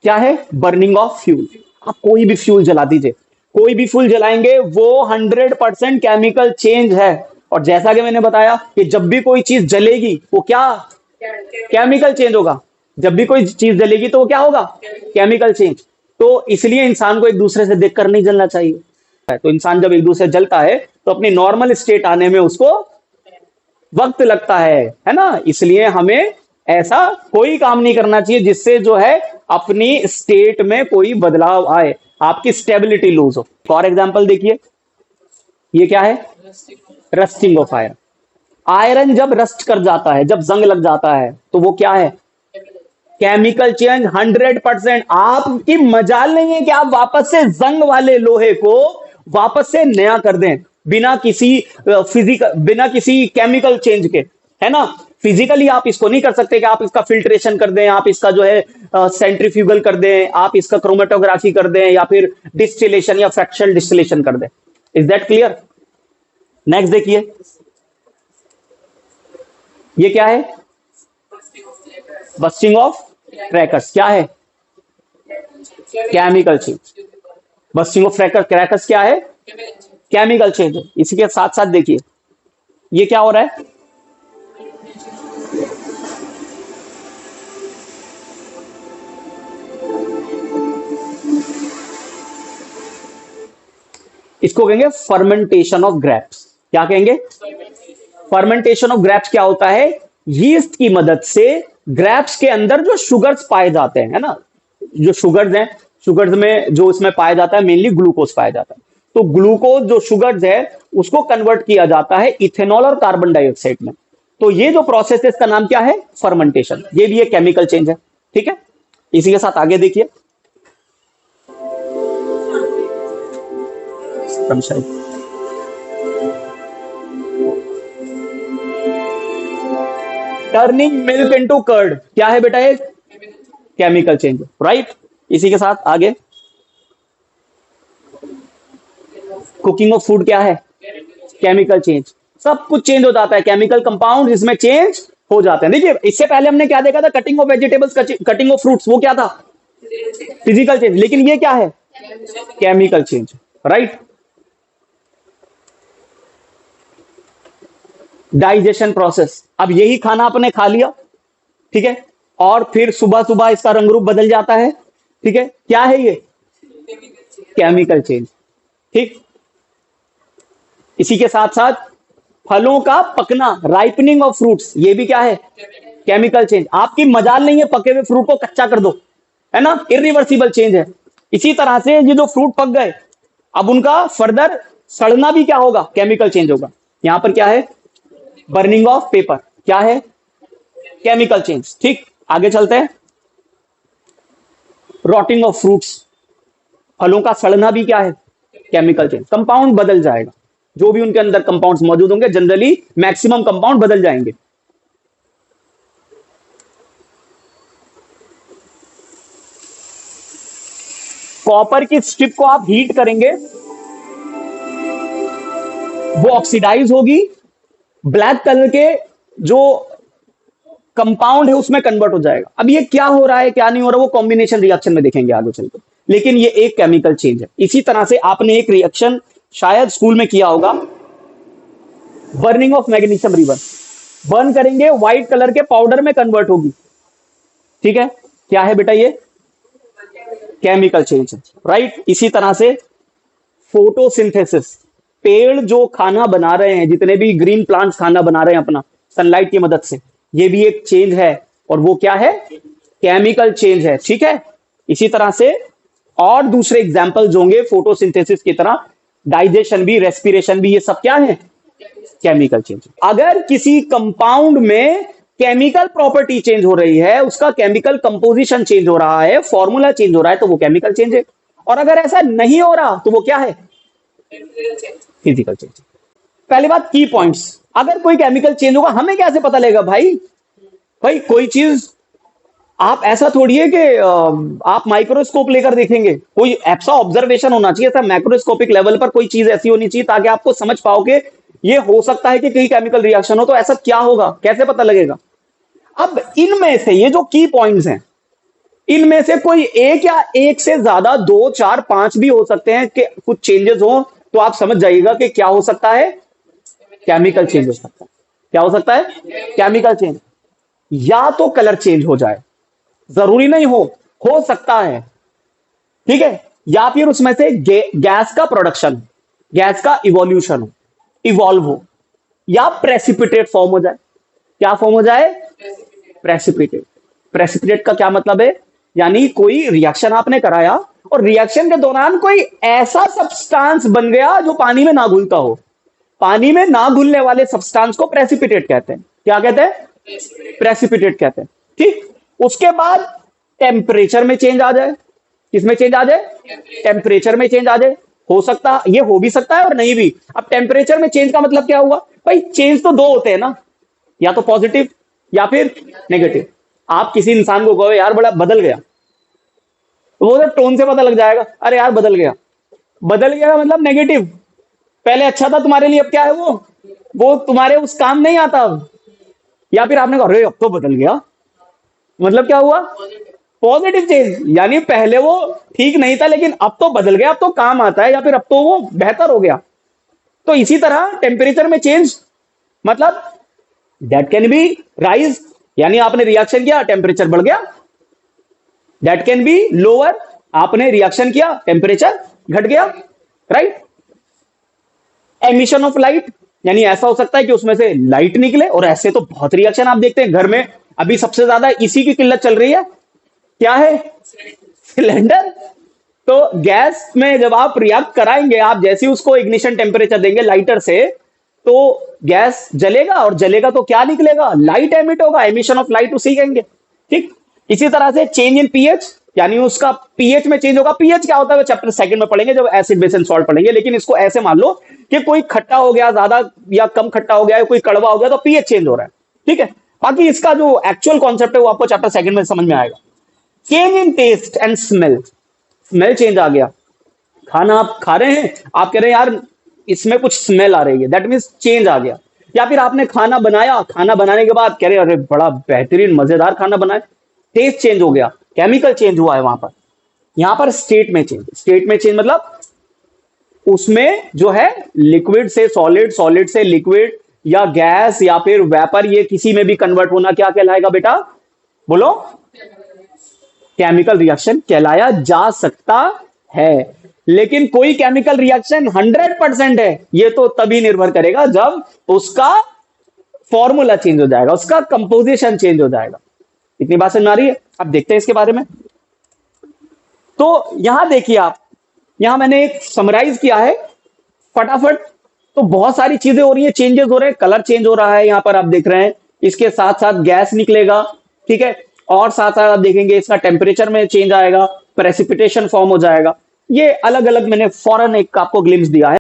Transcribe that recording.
क्या है? Burning of fuel. आप कोई भी फ्यूल जला दीजिए, कोई भी फ्यूल जलाएंगे वो 100% केमिकल चेंज है। और जैसा कि मैंने बताया कि जब भी कोई चीज जलेगी वो क्या? केमिकल चेंज होगा। जब भी कोई चीज जलेगी तो वो क्या होगा? Chemical change. तो इसलिए इंसान को एक दूसरे से देखकर नहीं जलना चाहिए। तो इंसान जब एक दूसरे से जलता है तो अपनी नॉर्मल स्टेट आने में उसको वक्त लगता है ना। इसलिए हमें ऐसा कोई काम नहीं करना चाहिए जिससे जो है अपनी स्टेट में कोई बदलाव आए, आपकी स्टेबिलिटी लूज हो। फॉर एग्जाम्पल देखिए, ये क्या है? Rusting of iron. आयरन जब रस्ट कर जाता है, जब जंग लग जाता है, तो वो क्या है? Chemical change 100%। आपकी मजाल नहीं है कि आप वापस से जंग वाले लोहे को वापस से नया कर दें बिना किसी फिजिकल, बिना किसी केमिकल चेंज के, है ना। फिजिकली आप इसको नहीं कर सकते कि आप इसका फिल्ट्रेशन कर दें, आप इसका जो है सेंट्रीफ्यूगल कर दें, आप इसका क्रोमेटोग्राफी कर दें, या फिर डिस्टिलेशन या फ्रैक्शनल डिस्टिलेशन कर दें। Is that clear? नेक्स्ट देखिए, ये क्या है? Busting of crackers. क्या है? Chemical change. Busting of crackers क्या है? Chemical change. इसी के साथ साथ देखिए, ये क्या हो रहा है? इसको कहेंगे फर्मेंटेशन ऑफ ग्रेप्स। क्या कहेंगे? फर्मेंटेशन ऑफ ग्रेप्स क्या होता है? यीस्ट की मदद से ग्रेप्स के अंदर जो शुगर्स पाए जाते हैं, है ना, जो शुगर्स हैं, शुगर्स में जो इसमें पाया जाता है मेनली ग्लूकोज पाया जाता है। तो ग्लूकोज जो शुगर्स है उसको कन्वर्ट किया जाता है इथेनॉल और कार्बन डाइऑक्साइड में। तो ये जो प्रोसेस है इसका नाम क्या है? फर्मेंटेशन। ये भी एक केमिकल चेंज है। ठीक है, इसी के साथ आगे देखिए, टर्निंग मिल्क इनटू कर्ड। क्या है बेटा? ये केमिकल चेंज, राइट। इसी के साथ आगे, कुकिंग ऑफ फूड क्या है? Chemical change. सब कुछ चेंज हो जाता है, केमिकल कंपाउंड इसमें चेंज हो जाते हैं। देखिए, इससे पहले हमने क्या देखा था? Cutting of vegetables, cutting of fruits, वो क्या था? Physical change. लेकिन ये क्या है? Chemical change, right. Digestion process. अब यही खाना आपने खा लिया, ठीक है, और फिर सुबह सुबह इसका रंग रूप बदल जाता है, ठीक है। क्या है ये? केमिकल चेंज, ठीक। इसी के साथ साथ फलों का पकना, राइपनिंग ऑफ फ्रूट्स, ये भी क्या है? Chemical change. आपकी मजाल नहीं है पके हुए फ्रूट को कच्चा कर दो, है ना, इरिवर्सिबल चेंज है। इसी तरह से ये जो फ्रूट पक गए, अब उनका फर्दर सड़ना भी क्या होगा? केमिकल चेंज होगा। यहां पर क्या है? Burning of paper. क्या है? केमिकल चेंज, ठीक। आगे चलते हैं, रॉटिंग ऑफ फ्रूट्स, फलों का सड़ना भी क्या है? Chemical change. कंपाउंड बदल जाएगा, जो भी उनके अंदर कंपाउंड्स मौजूद होंगे, जनरली मैक्सिमम कंपाउंड बदल जाएंगे। कॉपर की स्ट्रिप को आप हीट करेंगे, वो ऑक्सीडाइज होगी, ब्लैक कलर के जो कंपाउंड है उसमें कन्वर्ट हो जाएगा। अब ये क्या हो रहा है क्या नहीं हो रहा, वो कॉम्बिनेशन रिएक्शन में देखेंगे आगे चलकर, लेकिन ये एक केमिकल चेंज है। इसी तरह से आपने एक रिएक्शन शायद स्कूल में किया होगा, burning of magnesium ribbon. Burn करेंगे, व्हाइट कलर के पाउडर में कन्वर्ट होगी, ठीक है। क्या है बेटा? ये केमिकल चेंज है, राइट। इसी तरह से फोटोसिंथेसिस, पेड़ जो खाना बना रहे हैं, जितने भी ग्रीन प्लांट्स खाना बना रहे हैं अपना सनलाइट की मदद से, ये भी एक चेंज है, और वो क्या है? केमिकल चेंज है, ठीक है। इसी तरह से और दूसरे एग्जांपल्स होंगे फोटोसिंथेसिस की तरह, डाइजेशन भी, रेस्पिरेशन भी, ये सब क्या है? Chemical change. अगर किसी कंपाउंड में केमिकल प्रॉपर्टी चेंज हो रही है, उसका केमिकल कंपोजिशन चेंज हो रहा है, फॉर्मूला चेंज हो रहा है, तो वो केमिकल चेंज है। और अगर ऐसा नहीं हो रहा तो वो क्या है? Physical change. पहली बात, की पॉइंट्स। अगर कोई केमिकल चेंज होगा, हमें कैसे पता लगेगा भाई? भाई कोई चीज आप ऐसा थोड़ी है कि आप माइक्रोस्कोप लेकर देखेंगे, कोई ऐसा ऑब्जर्वेशन होना चाहिए, ऐसा मैक्रोस्कोपिक लेवल पर कोई चीज ऐसी होनी चाहिए ताकि आपको समझ पाओ कि ये हो सकता है कि कहीं केमिकल रिएक्शन हो, तो ऐसा क्या होगा, कैसे पता लगेगा? अब इनमें से ये जो की पॉइंट्स हैं, इनमें से कोई एक या एक से ज्यादा, 2, 4, 5 भी हो सकते हैं कि कुछ चेंजेस हो, तो आप समझ जाइएगा कि क्या हो सकता है, केमिकल चेंज हो सकता है। क्या हो सकता है? Chemical change. या तो कलर चेंज हो जाए, जरूरी नहीं हो सकता है, ठीक है, या फिर उसमें से गैस का प्रोडक्शन, गैस का इवोल्यूशन हो, इवॉल्व हो, या प्रेसिपिटेट फॉर्म हो जाए। क्या फॉर्म हो जाए? प्रेसिपिटेट। प्रेसिपिटेट का क्या मतलब है? यानी कोई रिएक्शन आपने कराया और रिएक्शन के दौरान कोई ऐसा सब्सटेंस बन गया जो पानी में ना घुलता हो। पानी में ना घुलने वाले सब्सटेंस को प्रेसिपिटेट कहते हैं। क्या कहते हैं? प्रेसिपिटेट कहते हैं। ठीक, उसके बाद टेम्परेचर में चेंज आ जाए। किसमें चेंज आ जाए? टेम्परेचर में चेंज आ जाए। हो सकता, ये हो भी सकता है और नहीं भी। अब टेम्परेचर में चेंज का मतलब क्या हुआ भाई? चेंज तो दो होते हैं ना, या तो पॉजिटिव या फिर नेगेटिव। आप किसी इंसान को कहो यार बड़ा बदल गया, तो वो तो टोन से पता लग जाएगा, अरे यार बदल गया। बदल गया का मतलब नेगेटिव। पहले अच्छा था तुम्हारे लिए, अब क्या है वो तुम्हारे उस काम नहीं आता अब। या फिर आपने कहा अरे अब तो बदल गया, मतलब क्या हुआ? Positive change. यानी पहले वो ठीक नहीं था लेकिन अब तो बदल गया, अब तो काम आता है, या फिर अब तो वो बेहतर हो गया। तो इसी तरह टेम्परेचर में चेंज मतलब दैट कैन बी राइज, यानी आपने रिएक्शन किया टेम्परेचर बढ़ गया। दैट कैन बी लोअर, आपने रिएक्शन किया टेम्परेचर घट गया, राइट। एमिशन ऑफ लाइट, यानी ऐसा हो सकता है कि उसमें से लाइट निकले, और ऐसे तो बहुत रिएक्शन आप देखते हैं घर में। अभी सबसे ज्यादा इसी की किल्लत चल रही है, क्या है? सिलेंडर। तो गैस में जब आप रिएक्ट कराएंगे, आप जैसे ही उसको इग्निशन टेम्परेचर देंगे लाइटर से, तो गैस जलेगा, और जलेगा तो क्या निकलेगा? लाइट एमिट होगा। एमिशन ऑफ लाइट उसी कहेंगे, ठीक। इसी तरह से चेंज इन पीएच, यानी उसका पीएच में चेंज होगा। पीएच क्या होता है चैप्टर सेकंड में पढ़ेंगे जब एसिड बेस एंड सॉल्ट पढ़ेंगे, लेकिन इसको ऐसे मान लो कि कोई खट्टा हो गया, ज्यादा या कम खट्टा हो गया, कोई कड़वा हो गया, तो पीएच चेंज हो रहा है, ठीक है। बाकी इसका जो एक्चुअल कॉन्सेप्ट है वो आपको चैप्टर सेकंड में समझ में आएगा। Change in taste and smell, smell change आ गया। खाना आप खा रहे हैं, आप कह रहे हैं यार इसमें कुछ स्मेल आ रही है, दैट मीन्स चेंज आ गया। या फिर आपने खाना बनाया, खाना बनाने के बाद कह रहे अरे बड़ा बेहतरीन मजेदार खाना बनाए, टेस्ट चेंज हो गया, केमिकल चेंज हुआ है वहां पर। यहां पर स्टेट में चेंज, स्टेट में चेंज मतलब उसमें जो है लिक्विड से सॉलिड, सॉलिड से लिक्विड, या गैस या फिर वेपर, ये किसी में भी कन्वर्ट होना क्या कहलाएगा बेटा? बोलो। केमिकल रिएक्शन कहलाया जा सकता है। लेकिन कोई केमिकल रिएक्शन 100% है, ये तो तभी निर्भर करेगा जब उसका फॉर्मूला चेंज हो जाएगा, उसका कंपोजिशन चेंज हो जाएगा। इतनी बात समझ आ रही है? अब देखते हैं इसके बारे में। तो यहां देखिए आप, यहां मैंने एक समराइज किया है फटाफट। तो बहुत सारी चीजें हो रही है, चेंजेस हो रहे हैं, कलर चेंज हो रहा है यहां पर आप देख रहे हैं, इसके साथ साथ गैस निकलेगा, ठीक है, और साथ साथ आप देखेंगे इसका टेम्परेचर में चेंज आएगा, प्रेसिपिटेशन फॉर्म हो जाएगा। ये अलग अलग मैंने फौरन एक आपको ग्लिम्स दिया है।